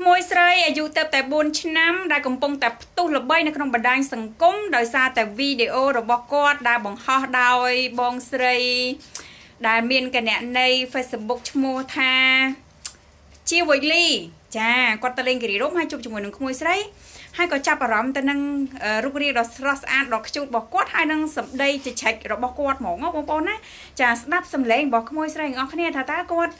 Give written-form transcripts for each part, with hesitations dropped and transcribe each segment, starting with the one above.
ក្មួយស្រីអាយុទៅតែ4ឆ្នាំដែលកំពុងតែផ្ទុះល្បីនៅក្នុងបណ្ដាញសង្គមដោយសារតែវីដេអូរបស់គាត់ដែលបង្ហោះដោយបងស្រីដែលមានគណនី Facebook ឈ្មោះថាជាវ៉ៃលីចាគាត់ទៅលេងគិរីរំហើយជួបជាមួយនឹងក្មួយស្រីហើយក៏ចាប់អារម្មណ៍ទៅនឹងរូបរាងដ៏ស្រស់ស្អាតដ៏ខ្ជូតរបស់គាត់ហើយនឹងសម្ដីជជែករបស់គាត់ហ្មងបងប្អូនណាចាស្ដាប់សម្លេងរបស់ក្មួយស្រីទាំងអស់គ្នាថាតើគាត់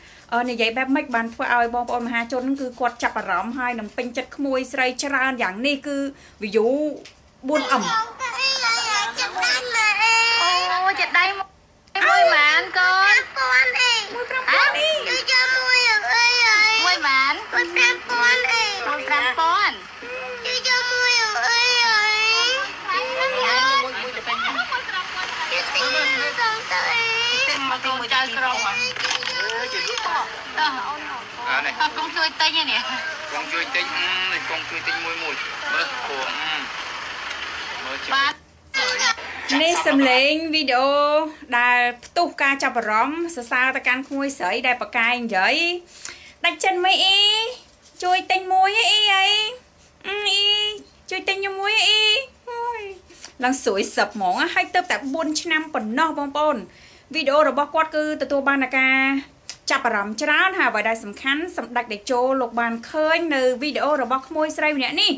និយាយបែបម៉េចបានធ្វើឲ្យបងប្អូនមហាជនគឺគាត់ចាប់អារម្មណ៍ហើយនឹងពេញចិត្តក្មួយស្រីច្រើនយ៉ាងនេះគឺ view 4M អូចិត្តដៃមួយម៉ានកូន15000អីជួយមួយមួយម៉ាន15000អី15000ជួយមួយអីទិញមកទីមួយចៅក្រុងជាលក់តោះអូននេះកងជួយទិញនេះកងជួយទិញកងជួយទិញមួយមើលព្រោះមើលបាទនេះសម្លេងវីដេអូដែលផ្ទុះការចាប់អារម្មណ៍សរសើរទៅកាន់ក្មួយស្រីដែលបកាយនិយាយដាច់ចិនមួយអ៊ីជួយទិញមួយអ៊ីអីជួយទិញមួយអ៊ីឡើងស្រួយសឹបហ្មងហើយទៅតែ4ឆ្នាំប៉ុណ្ណោះបងប្អូនវីដេអូរបស់គាត់គឺទទួលបានការចាប់អារម្មណ៍ច្រើនហើយអ្វីដែលសំខាន់សម្ដេចតេជោលោកបានឃើញនៅវីដេអូរបស់ក្មួយស្រីម្នាក់នេះ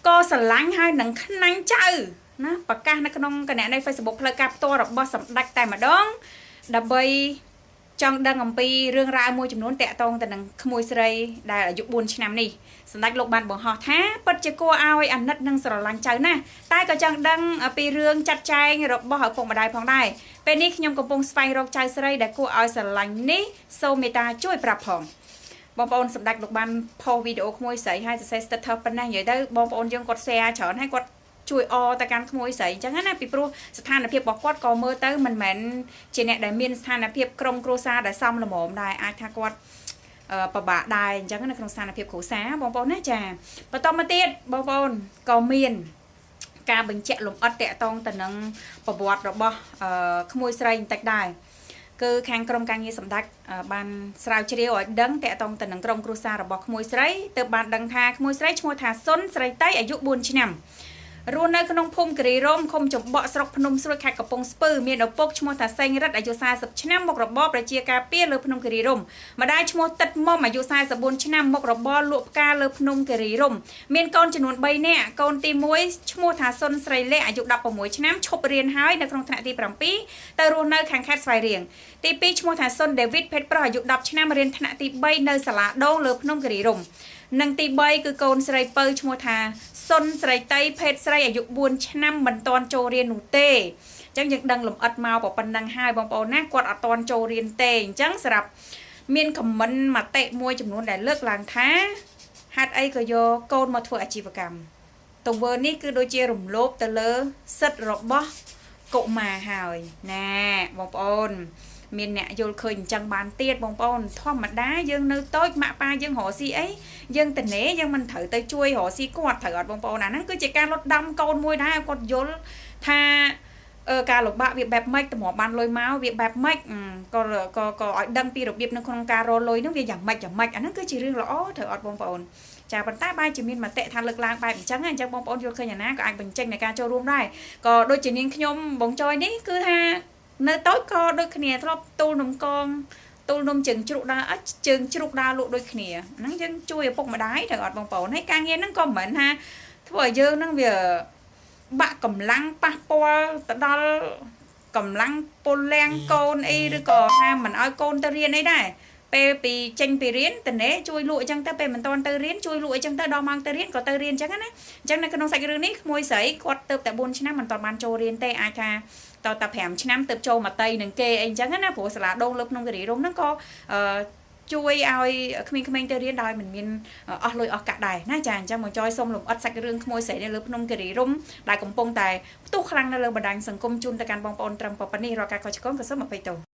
ក៏ស្រឡាញ់ហើយនឹងខ្នាញ់ចៅណាប្រកាសនៅក្នុងគណនី Facebook ផ្លូវការផ្ទាល់របស់សម្ដេចតែម្ដងដើម្បីចង់ដឹងអំពីរឿងរ៉ាវមួយចំនួនតាក់ទងទៅនឹងក្មួយស្រីដែលអាយុ4ឆ្នាំនេះសម្ដេចលោកបានបង្ហោះថាពិតជាគួរឲ្យអាណិតនិងស្រឡាញ់ចៅណាស់តែក៏ចង់ដឹងពីរឿងចាត់ចែងរបស់ឪពុកម្ដាយផងដែរពេលនេះខ្ញុំកំពុងស្វែងរកចៅស្រីដែលគួរឲ្យស្រឡាញ់នេះសូមមេត្តាជួយប្រាប់ផងបងប្អូនសម្ដេចលោកបានផុសវីដេអូក្មួយស្រីហើយសរសេរ status ប៉ុណ្ណេះនិយាយទៅបងប្អូនយើងគាត់ share ច្រើនហើយគាត់ជួយទៅកាន់ក្មួយស្រីអញ្ចឹងណាពីព្រោះស្ថានភាពរបស់គាត់ក៏មើលទៅមិនមែនជាអ្នកដែលមានស្ថានភាពក្រុមគ្រួសារដែលសមល្មមដែរអាចថាគាត់ពិបាកដែរអញ្ចឹងនៅក្នុងស្ថានភាពគ្រួសារបងប្អូនណាចាបន្តមកទៀតបងប្អូនក៏មានការបញ្ជាក់លម្អិតតាក់ទងទៅនឹងប្រវត្តិរបស់ក្មួយស្រីបន្តិចដែរគឺខាងក្រុមការងារសម្ដេចបានស្រាវជ្រាវឲ្យដឹងតាក់ទងទៅនឹងក្រុមគ្រួសាររបស់ក្មួយស្រីទើបបានដឹងថាក្មួយស្រីឈ្មោះថាសុនស្រីតៃអាយុ4ឆ្នាំរស់នៅក្នុងភូមិគិរីរំឃុំចំបក់ស្រុកភ្នំស្រួយខេត្តកំពង់ស្ពឺមានឪពុកឈ្មោះថាសេងរិទ្ធអាយុ40ឆ្នាំមុខរបរប្រជាការពារលើភ្នំគិរីរំម្ដាយឈ្មោះតិតមុំអាយុ44ឆ្នាំមុខរបរលក់ផ្កាលើភ្នំគិរីរំមានកូនចំនួន3នាក់កូនទី1ឈ្មោះថាសុនស្រីលក្ខអាយុ16ឆ្នាំឈប់រៀនហើយនៅក្នុងថ្នាក់ទី7ទៅរស់នៅខាងខេត្តស្វាយរៀងទី2ឈ្មោះថាសុនដេវីតភេទប្រុសអាយុ10ឆ្នាំរៀនថ្នាក់ទី3នៅសាលាដូងលើភ្នំគិរីរំនិងទី3គឺកូនស្រីពៅឈ្មោះថាសុនស្រីតៃភេទស្រីអាយុ4ឆ្នាំមិនទាន់ចូលរៀននោះទេអញ្ចឹងយើងដឹងលម្អិតមកប៉ុណ្ណឹងហើយបងប្អូនណាគាត់អត់ទាន់ចូលរៀនទេអញ្ចឹងសម្រាប់មានខមមិនមតិមួយចំនួនដែលលើកឡើងថាហេតុអីក៏យកកូនមកធ្វើអាជីវកម្មទង្វើនេះគឺដូចជារំលោភទៅលើសិទ្ធិរបស់កុមារហើយណាបងប្អូនមានអ្នកយល់ឃើញអញ្ចឹងបានទៀតបងប្អូនធម្មតាយើងនៅតូចម៉ាក់ប៉ាយើងរកស៊ីអីយើងតនេយើងមិនត្រូវទៅជួយរកស៊ីគាត់ត្រូវអត់បងប្អូនអាហ្នឹងគឺជាការលត់ដាំកូនមួយដែរគាត់យល់ថាការលំបាកវាបែបម៉េចតម្រាំបានលុយមកវាបែបម៉េចក៏ឲ្យដឹងពីរបៀបនៅក្នុងការរកលុយហ្នឹងវាយ៉ាងម៉េចអាហ្នឹងគឺជារឿងល្អត្រូវអត់បងប្អូនចាប៉ុន្តែបែរជាមានមតិថាលើកឡើងបែបអញ្ចឹងបងប្អូនយល់ឃើញអាណាក៏អាចបញ្ចេញនៃការចូលរួមដែរក៏ដូចជានាងខ្ញុំបងចយនេះគឺថានៅតូចក៏ដូចគ្នាធ្លាប់ទូលនំកងទូលនំជើងជ្រូកដើរជើងជ្រូកដើរលក់ដូចគ្នាហ្នឹងយើងជួយឪពុកម្ដាយត្រូវអត់បងប្អូនហើយការងារហ្នឹងក៏មិនមែនថាធ្វើឲ្យយើងហ្នឹងវាបាក់កម្លាំងប៉ះពាល់ទៅដល់កម្លាំងពលលាំងកូនអីឬក៏ថាមិនឲ្យកូនទៅរៀនអីដែរពេលពីចេញពីរៀនតនេជួយលក់អញ្ចឹងទៅពេលមិនតាន់ទៅរៀនជួយលក់អញ្ចឹងទៅដល់ម៉ោងទៅរៀនក៏ទៅរៀនអញ្ចឹងណាអញ្ចឹងនៅក្នុងសាច់រឿងនេះក្មួយស្រីគាត់ទៅតែ4ឆ្នាំមិនតាន់បានចូលរៀនទេអាចថាតតែ5ឆ្នាំទៅចូលមកតៃនឹងគេអីអញ្ចឹងណាព្រោះសាលាដូងលើក្នុងគិរីរំហ្នឹងក៏ជួយឲ្យក្មេងៗទៅរៀនដោយមិនមានអស់លុយអស់កាក់ដែរណាចាអញ្ចឹងមកចอยសុំលំអិតសាច់រឿងក្មួយស្រីនៅលើភ្នំគិរីរំដែលកំពុងតែផ្ទុះខ្លាំងនៅលើបណ្ដាញសង្គមជូនទៅកាន់បងប្អូនត្រឹមប៉ុណ្ណេះរាល់ការខុសឆ្គងក៏សូមអភ័យទោស